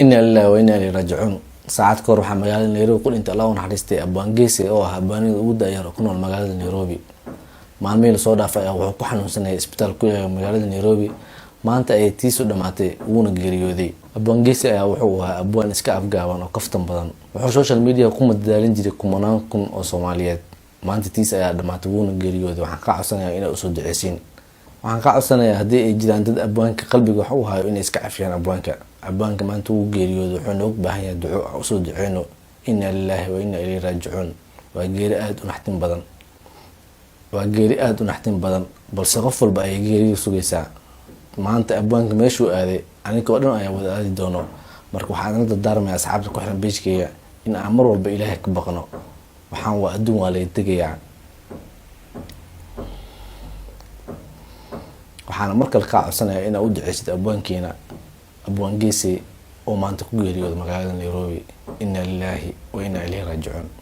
إن الله وإنا إليه راجعون. ساعات كور waxaa magaalada Nairobi ku dhintay Allah naxariistay Abaan Geesi oo ah Abaanida ugu da'yar ku nool magaalada Nairobi. Maalmihii soo dhaafay wuxuu ku xanuunsanay isbitaal ku yaala magaalada Nairobi. Maanta ay tiisu dhamaatay wuuna geeriyooday. Abaan Geesi ayaa wuxuu ahaa abaan iska afgaaban oo kaftan badan. Wuxuu social media ku madadaalin jiray kumanaan kun oo Soomaaliyeed. Maanta tiis ayaa dhamaatay wuuna geeriyooday. Waxaan ka codsanayaa inay u soo duceysiin. waxaan ka codsanayaa haddii ay jiraan dad abwaanka qalbiga wax u hayo inay iska cafiyaan abwaanka maanta uu geeriyoodo wuxuu noogu baahan yahay duco u soo duceyno inna lillahi wa inna ilayhi raaji'uun. waa geeri aad u naxtin badan balse qof walba ay geeriyo sugaysaa. maanta abwaanka meeshuu aaday aniga dhan ayaa wada aadi doono. marka waxaan la dardaarmayaa asxaabta ku xiran page-kayga in aan mar walba Ilaahay ka baqno. waxaan waa adduun waa la tegayaa. waxaan markale ka codsanayaa in aad u duceysid abwaankeena Abaan Geesi oo maanta ku geeriyooday magaalada Nairobi. inna lillahi wa inna ilayhi raaji'uun.